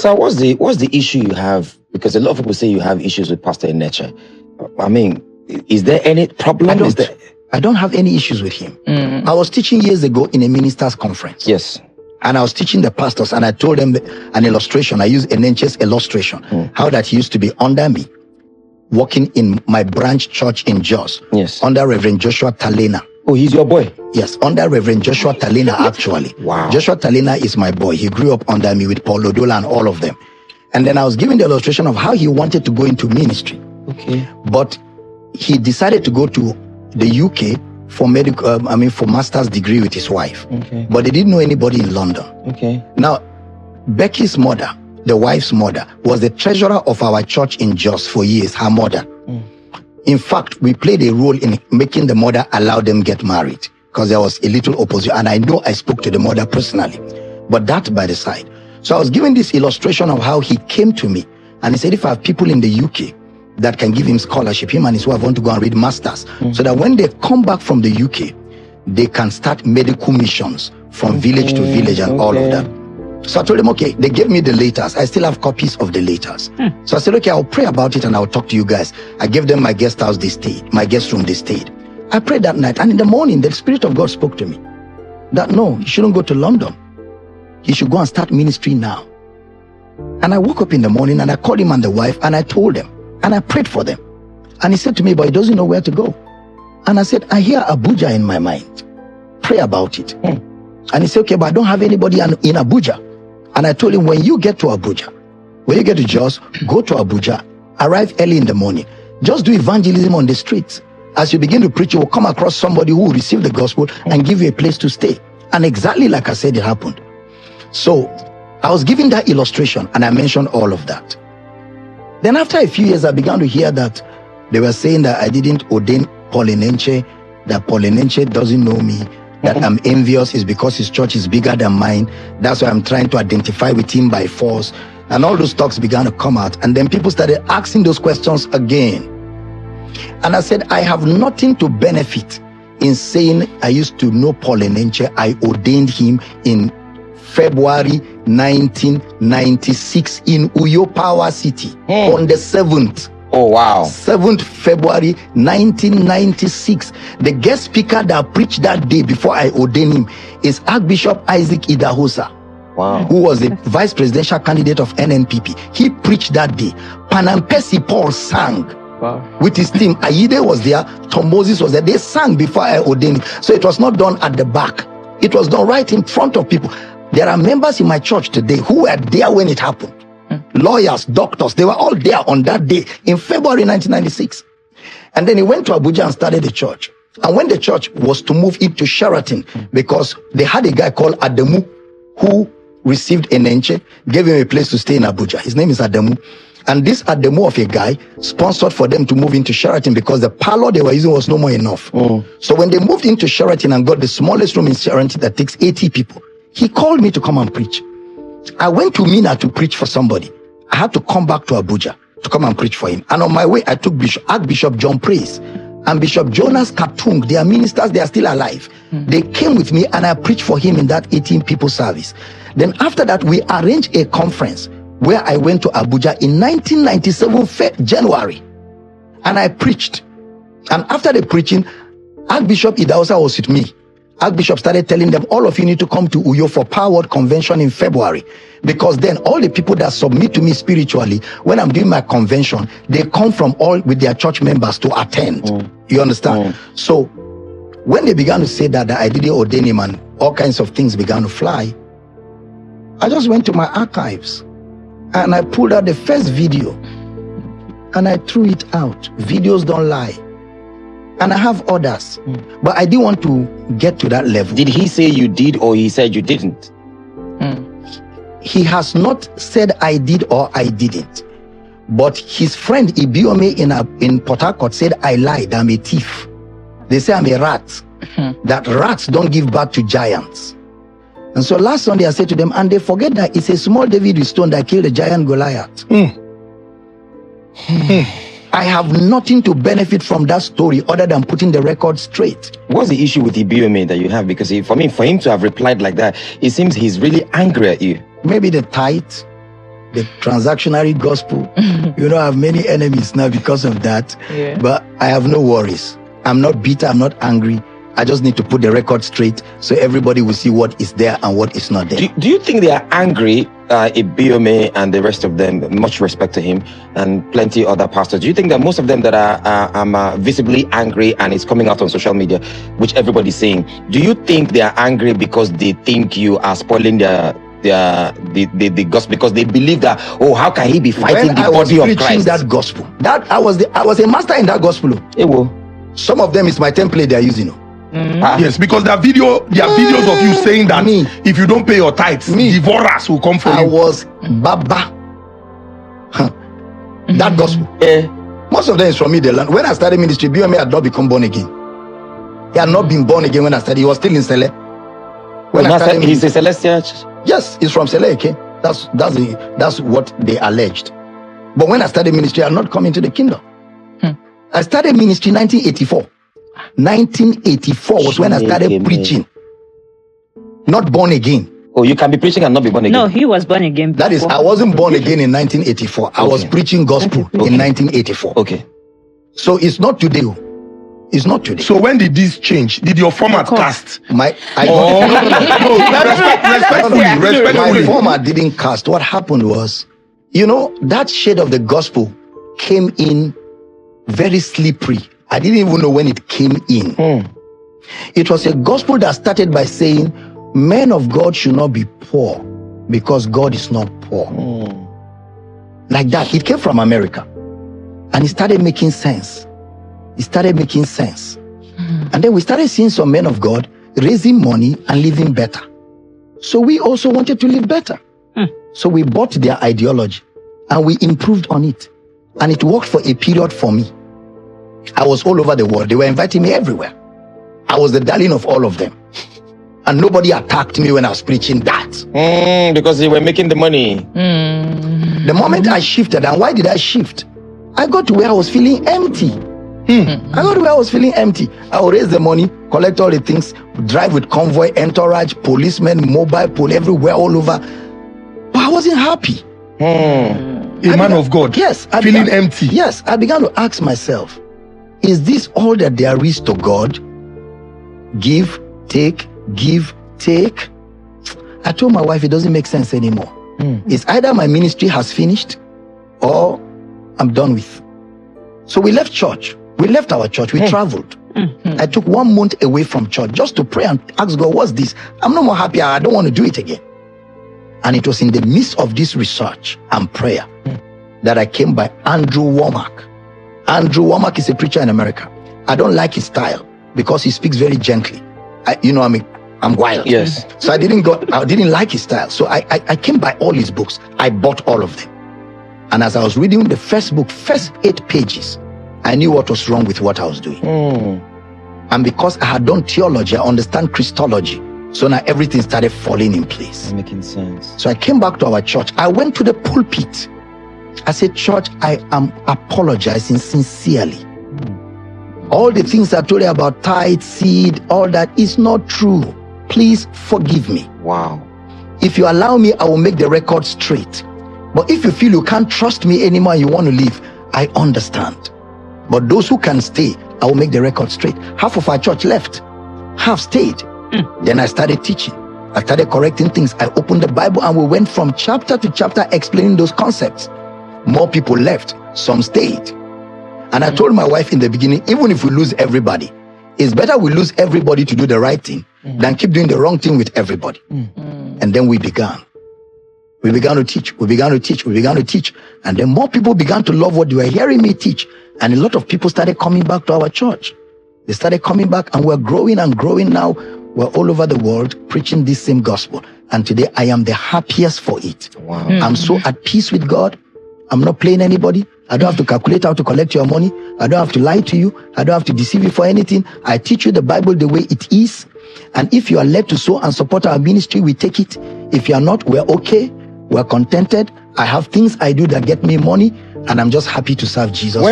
So what's the issue you have? Because a lot of people say you have issues with Pastor Enenche. I mean, is there any problem? I don't have any issues with him. I was teaching years ago in a ministers' conference. Yes. And I was teaching the pastors, and I told them an illustration. I used Enenche's illustration, how that he used to be under me, working in my branch church in Jos. Yes. Under Reverend Joshua Talena. Oh, he's your boy? Yes, under Reverend Joshua Talena, actually. Wow. Joshua Talena is my boy. He grew up under me with Paul Odola and all of them. And then I was giving the illustration of how he wanted to go into ministry. Okay. But he decided to go to the UK for for master's degree with his wife. Okay. But they didn't know anybody in London. Okay. Now, Becky's mother, the wife's mother, was the treasurer of our church in Jos for years, her mother. In fact, we played a role in making the mother allow them get married because there was a little opposition. And I know I spoke to the mother personally, but that by the side. So I was giving this illustration of how he came to me and he said, if I have people in the UK that can give him scholarship, him and his wife want to go and read masters, so that when they come back from the UK, they can start medical missions from village to village and all of that. So I told him, okay, they gave me the letters. I still have copies of the letters. So I said, okay, I'll pray about it and I'll talk to you guys. I gave them my guest house, they stayed. My guest room, they stayed. I prayed that night, and in the morning, the Spirit of God spoke to me that no, he shouldn't go to London. He should go and start ministry now. And I woke up in the morning and I called him and the wife and I told them and I prayed for them. And he said to me, but he doesn't know where to go. And I said, I hear Abuja in my mind. Pray about it. And he said, okay, but I don't have anybody in Abuja. And I told him, when you get to Abuja, when you get to Jos, go to Abuja, arrive early in the morning. Just do evangelism on the streets. As you begin to preach, you will come across somebody who will receive the gospel and give you a place to stay. And exactly like I said, it happened. So I was giving that illustration and I mentioned all of that. Then after a few years, I began to hear that they were saying that I didn't ordain Paul Enenche, that Paul Enenche doesn't know me, that I'm envious is because his church is bigger than mine. That's why I'm trying to identify with him by force. And all those talks began to come out. And then people started asking those questions again. And I said, I have nothing to benefit in saying I used to know Paul Enenche. I ordained him in February 1996 in Uyo Power City on the 7th. Oh, wow. 7th February 1996. The guest speaker that preached that day before I ordained him is Archbishop Isaac Idahosa. Wow. Who was the vice presidential candidate of NNPP. He preached that day. Panampesi Paul sang. Wow. With his team. Aide was there, Tom Moses was there. They sang before I ordained him. So it was not done at the back. It was done right in front of people. There are members in my church today who were there when it happened. Lawyers, doctors, they were all there on that day in February 1996. And then he went to Abuja and started the church. And when the church was to move into Sheraton, because they had a guy called Adamu who received Enenche, gave him a place to stay in Abuja. His name is Adamu. And this Adamu of a guy sponsored for them to move into Sheraton because the parlor they were using was no more enough. So when they moved into Sheraton and got the smallest room in Sheraton that takes 80 people, he called me to come and preach. I went to Mina to preach for somebody. I had to come back to Abuja to come and preach for him. And on my way, I took Archbishop John Praise and Bishop Jonas Katung. They are ministers, they are still alive. They came with me and I preached for him in that 18 people service. Then after that, we arranged a conference where I went to Abuja in 1997 January. And I preached. And after the preaching, Archbishop Idahosa was with me. Archbishop started telling them, all of you need to come to Uyo for Power Word Convention in February. Because then all the people that submit to me spiritually, when I'm doing my convention, they come from all with their church members to attend. You understand? So when they began to say that I didn't ordain him and all kinds of things began to fly, I just went to my archives and I pulled out the first video and I threw it out. Videos don't lie. And I have others, but I didn't want to get to that level. Did he say you did or he said you didn't? He has not said I did or I didn't. But his friend Ibiyeomie in Port Harcourt said I lied, I'm a thief. They say I'm a rat. That rats don't give birth to giants. And so last Sunday I said to them, and they forget that it's a small David with stone that killed the giant Goliath. I have nothing to benefit from that story other than putting the record straight. What's the issue with Ibiyeomie that you have? Because for him to have replied like that, it seems he's really angry at you. Maybe the tithe, the transactionary gospel. You know, I have many enemies now because of that. Yeah. But I have no worries. I'm not bitter. I'm not angry. I just need to put the record straight so everybody will see what is there and what is not there. Do you think they are angry, Ibiyeomie and the rest of them, much respect to him, and plenty other pastors? Do you think that most of them that are visibly angry and it's coming out on social media, which everybody's saying, do you think they are angry because they think you are spoiling the gospel, because they believe that, oh, how can he be fighting When the I was body of preaching Christ? that gospel, that I was a master in that gospel. Some of them is my template they are using. Yes, because there are videos of you saying that Me. if you don't pay your tithes, devourers will come for I you. was Baba. That gospel. Most of them is from me. They learned. When I started ministry, Ibiyeomie had not become born again. He had not been born again when I started. He was still in Sele. When I started He's a Celestial Church? Yes, he's from Sele. Okay? That's what they alleged. But when I started ministry, I had not come into the kingdom. I started ministry in 1984. 1984 was when I started preaching. Not born again. Oh, you can be preaching and not be born again? No, he was born again before. That is, I wasn't born again in 1984. I was preaching gospel in 1984. Okay. So it's not today. It's not today. So when did this change? Did your format cast? Respectfully. My format didn't cast. What happened was, you know, that shade of the gospel came in very slippery. I didn't even know when it came in. It was a gospel that started by saying, men of God should not be poor because God is not poor. Like that. It came from America. And it started making sense. And then we started seeing some men of God raising money and living better. So we also wanted to live better. So we bought their ideology and we improved on it. And it worked for a period for me. I was all over the world. They were inviting me everywhere. I was the darling of all of them. And nobody attacked me when I was preaching that. Because they were making the money. The moment I shifted, and why did I shift? I got to where I was feeling empty. I will raise the money, collect all the things, drive with convoy, entourage, policemen, mobile pole everywhere, all over. But I wasn't happy. A man of God. Yes. Feeling empty. Yes. I began to ask myself, is this all that there is to God? Give, take. I told my wife it doesn't make sense anymore. It's either my ministry has finished or I'm done with. So we left church. We left our church. We traveled. I took 1 month away from church just to pray and ask God, what's this? I'm no more happy. I don't want to do it again. And it was in the midst of this research and prayer that I came by Andrew Womack. Andrew Womack is a preacher in America. I don't like his style because he speaks very gently. I'm wild. Yes. So I didn't like his style. So I came by all his books. I bought all of them. And as I was reading the first book, first 8 pages, I knew what was wrong with what I was doing. And because I had done theology, I understand Christology. So now everything started falling in place. Making sense. So I came back to our church. I went to the pulpit. I said, church, I am apologizing sincerely. All the things I told you about tithe, seed, all that is not true. Please forgive me. Wow. If you allow me, I will make the record straight. But if you feel you can't trust me anymore and you want to leave, I understand. But those who can stay, I will make the record straight. Half of our church left. Half stayed. Then I started teaching. I started correcting things. I opened the Bible and we went from chapter to chapter explaining those concepts. More people left. Some stayed. And I told my wife in the beginning, even if we lose everybody, it's better we lose everybody to do the right thing than keep doing the wrong thing with everybody. And then we began. We began to teach. And then more people began to love what they were hearing me teach. And a lot of people started coming back to our church. They started coming back and we're growing and growing now. We're all over the world preaching this same gospel. And today I am the happiest for it. Wow. I'm so at peace with God. I'm not playing anybody. I don't have to calculate how to collect your money. I don't have to lie to you. I don't have to deceive you for anything. I teach you the Bible the way it is. And if you are led to sow and support our ministry, we take it. If you are not, we're okay. We're contented. I have things I do that get me money. And I'm just happy to serve Jesus.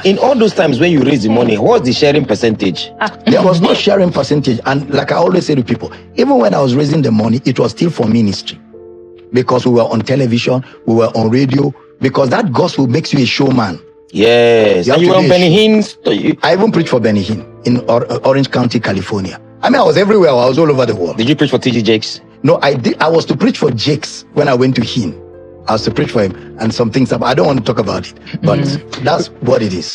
In all those times when you raise the money, what's the sharing percentage? There was no sharing percentage. And like I always say to people, even when I was raising the money, it was still for ministry. because we were on television, we were on radio, because that gospel makes you a showman. Yes. You And have you to were be on a Benny Hinn. I even preached for Benny Hinn in Orange County, California. I mean, I was everywhere. I was all over the world. Did you preach for TG Jakes? No, I did. I was to preach for Jakes when I went to Hinn. I was to preach for him, and some things. I don't want to talk about it, but that's what it is.